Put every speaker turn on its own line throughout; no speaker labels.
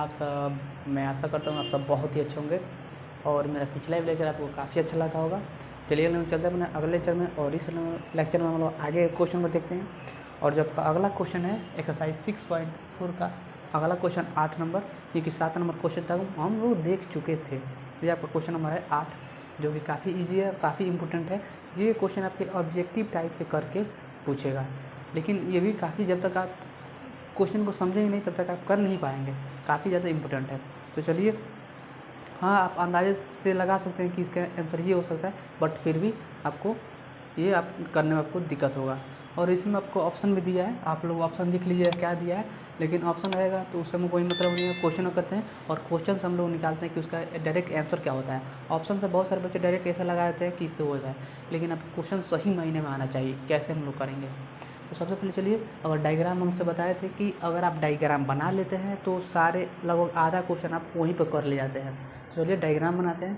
मैं आशा करता हूँ आप सब बहुत ही अच्छे होंगे और मेरा पिछला भी लेक्चर आपको काफ़ी अच्छा लगा होगा। चलिए हम चलते हैं अपने अगले लेक्चर में और इस लेक्चर में हम लोग आगे क्वेश्चन को देखते हैं। और जब अगला क्वेश्चन है एक्सरसाइज 6.4 का अगला क्वेश्चन 8 नंबर, क्योंकि 7 नंबर क्वेश्चन तक हम लोग देख चुके थे। ये आपका क्वेश्चन नंबर है 8, जो कि काफ़ी ईजी है, काफ़ी इंपॉर्टेंट है। ये क्वेश्चन आपके ऑब्जेक्टिव टाइप पे करके पूछेगा, लेकिन ये भी काफ़ी, जब तक आप क्वेश्चन को समझेंगे नहीं तब तक आप कर नहीं पाएंगे, काफ़ी ज़्यादा इंपॉर्टेंट है। तो चलिए, हाँ आप अंदाजे से लगा सकते हैं कि इसका आंसर ये हो सकता है, बट फिर भी आपको ये आप करने में आपको दिक्कत होगा। और इसमें आपको ऑप्शन भी दिया है, आप लोग ऑप्शन देख लीजिए क्या दिया है, लेकिन ऑप्शन रहेगा तो उससे हमें कोई मतलब नहीं है। क्वेश्चन करते हैं और क्वेश्चन से हम लोग निकालते हैं कि उसका डायरेक्ट आंसर क्या होता है। ऑप्शन से बहुत सारे बच्चे डायरेक्ट ऐसा लगा देते हैं कि इससे हो जाए, लेकिन आपको क्वेश्चन सही महीने में आना चाहिए। कैसे हम लोग करेंगे, तो सबसे पहले चलिए, अगर डायग्राम हमसे बताए थे कि अगर आप डायग्राम बना लेते हैं तो सारे लगभग आधा क्वेश्चन आप वहीं पर कर ले जाते हैं। तो चलिए डायग्राम बनाते हैं।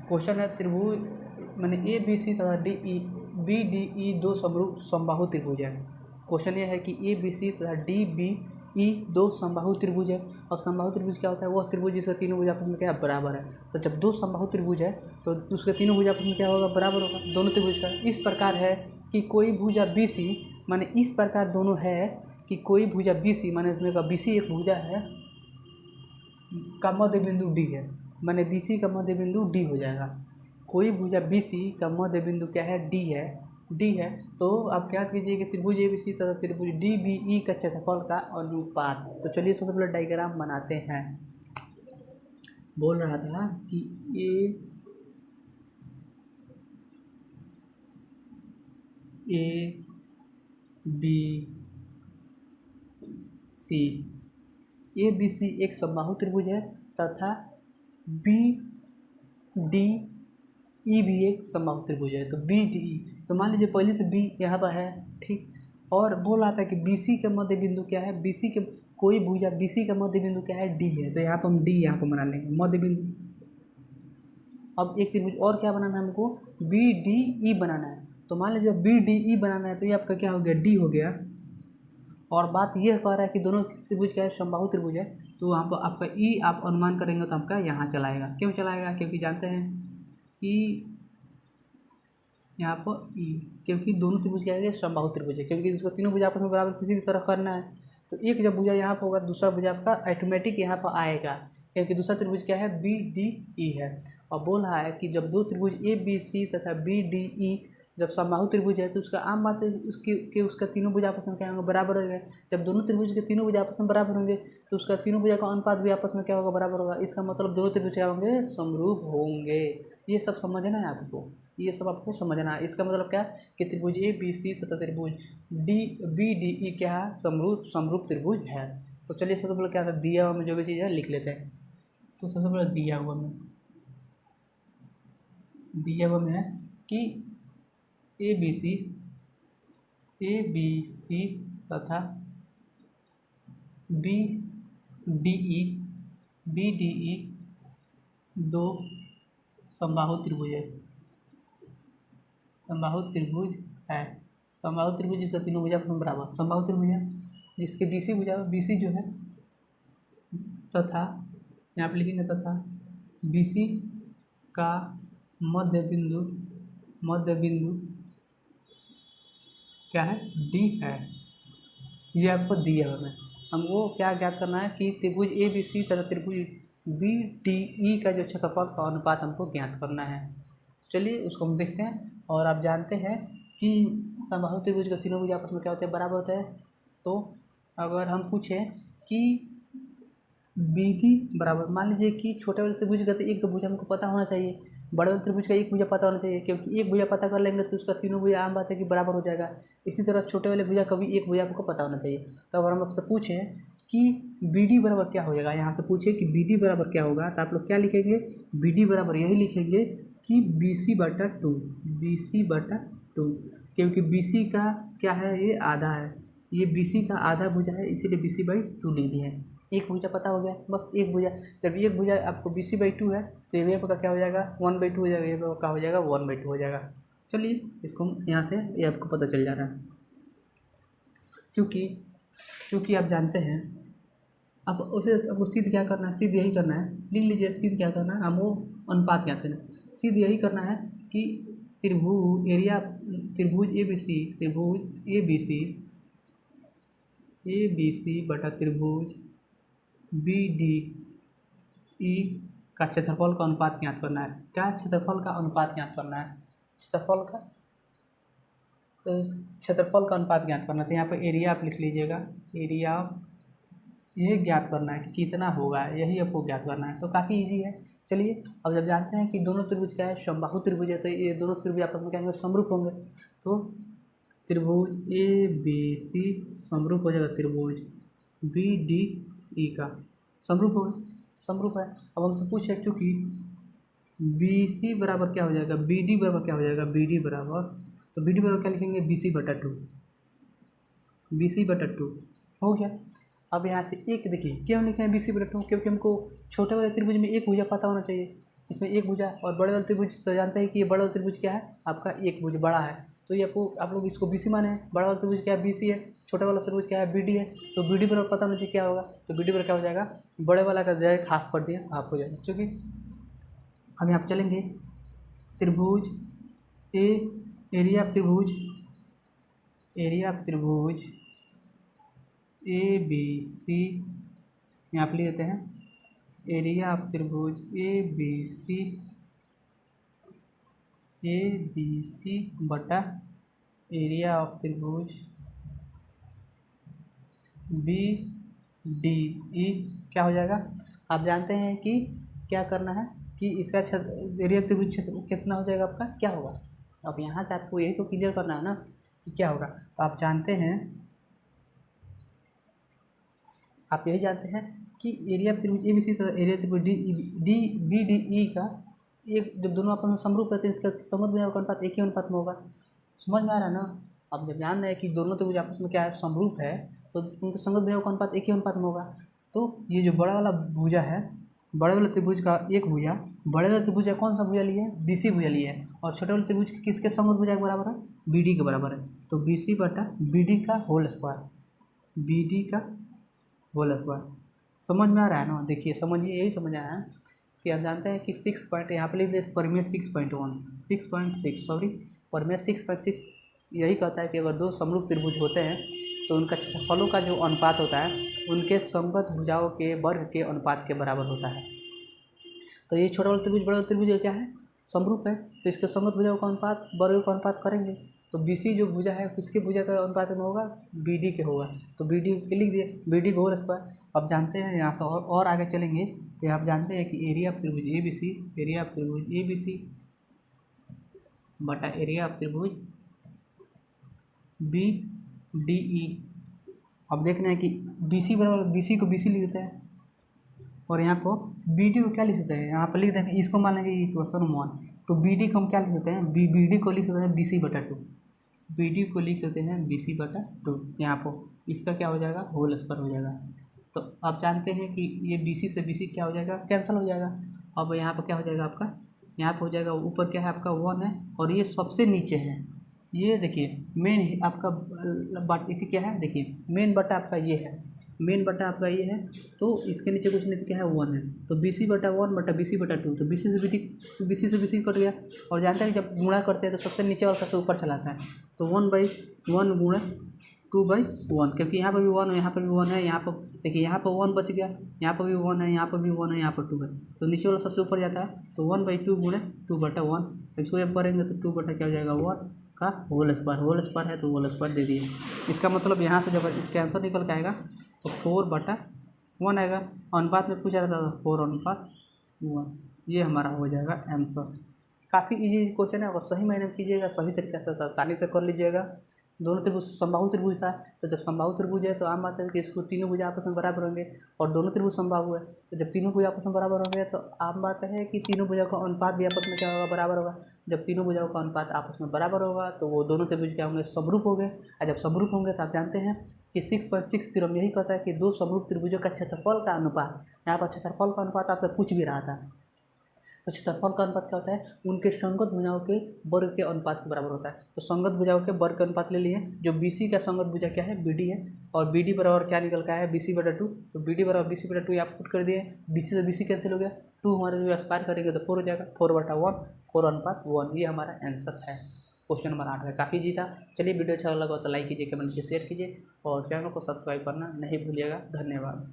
क्वेश्चन है त्रिभुज मैंने ABC तथा BDE दो समबाहु त्रिभुज है। क्वेश्चन ये है कि ABC तथा DBE दो समबाहु त्रिभुज है। और समबाहु त्रिभुज क्या होता है, वह त्रिभुज जिसका तीनों भुज आपस में क्या बराबर है। तो जब दो समबाहु त्रिभुज है तो उसके तीनों भुज आपस में क्या होगा, बराबर होगा दोनों त्रिभुज का। इस प्रकार है कि कोई भुजा BC, माने इस प्रकार दोनों है कि कोई भुजा BC, माने इसमें का BC एक भुजा है का मध्य बिंदु D है, माने BC का मध्य बिंदु D हो जाएगा। कोई भुजा BC का मध्य बिंदु क्या है, D है। तो आप क्या कीजिए कि त्रिभुज ABC तथा त्रिभुज DBE का क्षेत्रफल का अनुपात। तो चलिए सबसे पहले डायग्राम बनाते हैं। बोल रहा था कि ABC एक समबाहु त्रिभुज है तथा BDE भी एक समबाहु त्रिभुज है। तो BDE, तो मान लीजिए पहले से B यहाँ पर है, ठीक। और बोल रहा था कि BC का मध्य बिंदु क्या है, BC के कोई भुजा BC का मध्य बिंदु क्या है, D है। तो यहाँ पर हम D यहाँ पर बना लेंगे मध्य बिंदु। अब एक त्रिभुज और क्या बनाना है हमको, BDE बनाना है। तो मान लीजिए BDE बनाना है तो ये आपका क्या हो गया, D हो गया। और बात यह कह रहा है कि दोनों त्रिभुज क्या है, समबाहु त्रिभुज है। तो वहाँ पर आपका E आप अनुमान करेंगे तो आपका यहाँ चलाएगा। क्यों चलाएगा, क्योंकि जानते हैं कि यहाँ पर E, क्योंकि दोनों त्रिभुज क्या है, समबाहु त्रिभुज है, क्योंकि उसका तीनों भुजा आपस में बराबर किसी भी तरह करना है। तो एक जब भुजा यहाँ पर होगा दूसरा भुजा आपका ऑटोमेटिक यहाँ पर आएगा, क्योंकि दूसरा त्रिभुज क्या है, BDE है। और बोल रहा है कि जब दो त्रिभुज ABC तथा BDE जब समबाहु त्रिभुज है तो उसका आम बात है उसका तीनों भुजा आपस में क्या होंगे, बराबर होंगे। जब दोनों त्रिभुज के तीनों भुजा आपस में बराबर होंगे तो उसका तीनों भुजा का अनुपात भी आपस में क्या होगा, बराबर होगा। इसका मतलब दोनों त्रिभुज क्या होंगे, समरूप होंगे। ये सब समझना है आपको, ये सब आपको समझना है। इसका मतलब क्या कि त्रिभुज ABC तथा त्रिभुज BDE क्या है, समरूप त्रिभुज है। तो चलिए सबसे पहले क्या था, दिया हुआ में जो भी चीज़ है लिख लेते हैं। तो सबसे पहले दिया हुआ में है कि ABC तथा BDE दो समबाहु त्रिभुज है। समबाहु त्रिभुज जिसका तीनों भुजा बराबर, समबाहु त्रिभुज है जिसके BC जो है तथा यहाँ पे लिखेंगे तथा BC का मध्य बिंदु क्या है, D है। ये आपको दिया है। हमको क्या ज्ञात करना है कि त्रिभुज ABC तथा त्रिभुज BDE का जो क्षेत्रफल का अनुपात हमको ज्ञात करना है। चलिए उसको हम देखते हैं। और आप जानते हैं कि समबाहु त्रिभुज का तीनों भुज आपस में क्या होते हैं, बराबर होते हैं। तो अगर हम पूछें कि BD बराबर, मान लीजिए कि छोटे वाले त्रिभुज का एक तो भुजा हमको पता होना चाहिए, बड़े वाले त्रिभुज का एक भुजा पता होना चाहिए, क्योंकि एक भुजा पता कर लेंगे तो उसका तीनों भुजा आम बात है कि बराबर हो जाएगा। इसी तरह छोटे वाले भुजा का भी एक भुजा आपको पता होना चाहिए। तो अगर हम आपसे पूछें कि BD बराबर क्या हो जाएगा, यहाँ से पूछे कि BD बराबर क्या होगा, तो आप लोग क्या लिखेंगे, BD बराबर यही लिखेंगे कि BC/2, क्योंकि BC का क्या है, ये आधा है, ये BC का आधा भुजा है, इसीलिए BC/2 लिख दिए हैं। एक भुजा पता हो गया, बस एक भुजा। जब एक भुजा आपको BC/2 है तो ये आपका क्या हो जाएगा, 1/2 हो जाएगा, ये क्या हो जाएगा, 1/2 हो जाएगा। चलिए इसको यहाँ से ये आपको पता चल जा रहा है। क्योंकि आप जानते हैं अब उसे आपको सिद्ध क्या करना है, सिद्ध यही करना है, लिख लीजिए सिद्ध क्या करना है, हमको अनुपात क्या करना है। सिद्ध यही करना है कि त्रिभुज एरिया त्रिभुज ए बी सी बटा त्रिभुज बी डी ई का क्षेत्रफल का अनुपात ज्ञात करना है। क्या क्षेत्रफल का अनुपात ज्ञात करना है, क्षेत्रफल का अनुपात ज्ञात करना है। तो यहाँ पर एरिया आप लिख लीजिएगा, एरिया ये ज्ञात करना है कि कितना होगा, यही आपको ज्ञात करना है। तो काफ़ी इजी है। चलिए अब जब जानते हैं कि दोनों त्रिभुज क्या है, समबाहु त्रिभुज है, तो ये दोनों त्रिभुज आपस में क्या होंगे, समरूप होंगे। तो त्रिभुज ए बी सी समरूप हो जाएगा त्रिभुज बी डी ई का, समरूप है। अब हमसे पूछे चूँकि बी सी बराबर क्या हो जाएगा, बी डी बराबर क्या हो जाएगा, बी डी बराबर, तो बी डी बराबर क्या लिखेंगे, बी सी बटा टू हो गया। अब यहाँ से एक देखिए क्यों लिखे हैं बी सी बटा टू, क्योंकि हमको छोटे वाले त्रिभुज में एक भुजा पता होना चाहिए, इसमें एक भुजा, और बड़े वाले त्रिभुज तो जानते हैं कि ये बड़ा वाला त्रिभुज क्या है आपका, एक भुज बड़ा है, तो ये आपको आप लोग इसको बी सी माने हैं। बड़ा वाला त्रिभुज क्या है, बी सी है, छोटा वाला त्रिभुज क्या है, बी डी है। तो बी डी बराबर पता होना चाहिए क्या होगा, तो बी डी बराबर क्या हो जाएगा, बड़े वाला का जगह हाफ कर दिया, हाफ हो जाएगा। क्योंकि हम यहाँ पर चलेंगे त्रिभुज एरिया ऑफ त्रिभुज ए बी सी, यहाँ पर लिख देते हैं एरिया ऑफ त्रिभुज ए बी सी बटा एरिया ऑफ त्रिभुज बी डी ई क्या हो जाएगा। आप जानते हैं कि क्या करना है कि इसका एरिया ऑफ त्रिभुज क्षेत्र कितना हो जाएगा आपका, क्या होगा। अब यहाँ से आपको यही तो क्लियर करना है ना कि क्या होगा। तो आप यही जानते हैं कि एरिया ऑफ त्रिभुज ए बी सी तथा एरिया ऑफ त्रिभुज बी डी ई का एक, जब दोनों आपस में समरूप रहते हैं इसका समूह भुजाओं का अनुपात एक ही अनुपात में होगा। समझ में आ रहा है ना। अब जब जान रहे हैं कि दोनों त्रिभुज आपस में क्या है, समरूप है, तो उनके संगत भुजाओं का अनुपात एक ही अनुपात में होगा। तो ये जो बड़ा वाला भुजा है, बड़े वाले त्रिभुज का एक भुजा, बड़े वाले त्रिभुज का कौन सा भुजा लिए है, बी सी भुजा लिए है, और छोटे वाले त्रिभुज किसके संगत भुजा के बराबर है, बी डी के बराबर है। तो बी सी बटा बी डी का होल स्क्वायर, समझ में आ रहा है ना। देखिए समझिए, यही समझ आया है कि आप जानते हैं कि 6 पॉइंट यहाँ पर लिख दे, परिमेय 6.6 यही कहता है कि अगर दो समरूप त्रिभुज होते हैं तो उनका क्षेत्रफलों का जो अनुपात होता है उनके संगत भुजाओं के वर्ग के अनुपात के बराबर होता है। तो ये छोटा वाला त्रिभुज बड़ा वाला त्रिभुज क्या है, समरूप है, तो इसके संगत भुजाओं का अनुपात वर्ग का अनुपात करेंगे। तो बी सी जो भुजा है किसके भुजा का अनुपात में होगा, बी डी के होगा। तो बी डी के लिख दिए, बी डी का होल स्क्वायर। अब जानते हैं यहाँ से और आगे चलेंगे तो आप जानते हैं कि एरिया ऑफ त्रिभुज ए बी सी बटा एरिया ऑफ त्रिभुज बी डी ई। अब देखना है कि बी सी बराबर, बी सी को बी सी लिख देते हैं और यहाँ पर बी डी को क्या लिख देते हैं, यहाँ पर लिख देंगे, इसको मान लेंगे इक्वेशन 1। तो बी डी को हम क्या लिख देते हैं, बी डी को लिख सकते हैं बी सी बटा 2, बी डी को लिख सकते हैं बी सी बटा 2। यहाँ पर इसका क्या हो जाएगा, होल स्क्वायर हो जाएगा। तो आप जानते हैं कि ये बी सी से बी सी क्या हो जाएगा, कैंसिल हो जाएगा। अब यहाँ पर क्या हो जाएगा आपका, यहाँ पर हो जाएगा, ऊपर क्या है आपका 1 है और ये सबसे नीचे है, ये देखिए मेन आपका बट इसी क्या है, देखिए मेन बटा आपका ये है, तो इसके नीचे कुछ नहीं तो क्या है 1 है। तो बी सी बटा 1 बटा बी सी बटा 2, तो बी सी से बी सी कट गया। और जानते हैं जब गुणा करते हैं तो सबसे नीचे वाला सबसे ऊपर चलाता है। तो 1/1 गुणा 2/1, क्योंकि यहाँ पर भी 1 है, यहाँ पर भी 1 है, यहाँ पर देखिए यहाँ पर 1 बच गया, यहाँ पर भी 1 है, यहाँ पर भी 1 है, यहाँ पर 2 है, तो नीचे वाला सबसे ऊपर जाता है। तो 1/2 गुणा 2/1, इसको जब करेंगे तो 2 बटा क्या हो जाएगा 1 का होल स्क्वायर है, तो होल स्क्वायर दे दिए। इसका मतलब यहाँ से जब इसका आंसर निकल के आएगा तो 4/1 आएगा। अनुपात में पूछा रहता था 4:1, ये हमारा हो जाएगा आंसर। काफ़ी इजी क्वेश्चन है, अगर सही मायने में कीजिएगा, सही तरीके से आसानी से कर लीजिएगा। दोनों त्रिभुज समबाहु त्रिभुज था, तो जब समबाहु त्रिभुज है तो आम बात है कि इसको तीनों भुजा आपस में बराबर होंगे, और दोनों त्रिभुज समबाहु है तो जब तीनों भुजा आपस में बराबर होंगे तो आम बात है कि तीनों भुजाओं का अनुपात भी आपस में क्या होगा, बराबर होगा। जब तीनों भुजाओं का अनुपात आपस में बराबर होगा तो वो दोनों त्रिभुज क्या होंगे, समरूप होंगे। और जब समरूप होंगे तो आप जानते हैं कि 6.6 थ्योरम यही कहता है कि दो समरूप त्रिभुजों का क्षेत्रफल का अनुपात, यहाँ पर क्षेत्रफल का अनुपात आपसे पूछ भी रहा था, तो क्षेत्रफल का अनुपात क्या होता है, उनके संगत भुजाओं के वर्ग के अनुपात के बराबर होता है। तो संगत भुजाओं के वर्ग के अनुपात ले लिए, जो BC का संगत भुजा क्या है, BD है, और BD बराबर क्या निकल का है, BC/2। तो BD बराबर BC/2 यहाँ पुट कर दिए, BC से BC कैंसिल हो गया, 2 हमारे जो स्क्वायर करेंगे तो 4 हो जाएगा, 4/1, 4:1। ये हमारा आंसर है क्वेश्चन नंबर 8 का। काफ़ी जीता। चलिए वीडियो अच्छा लगा तो लाइक कीजिए, कमेंट कीजिए, शेयर कीजिए और चैनल को सब्सक्राइब करना नहीं भूलिएगा। धन्यवाद।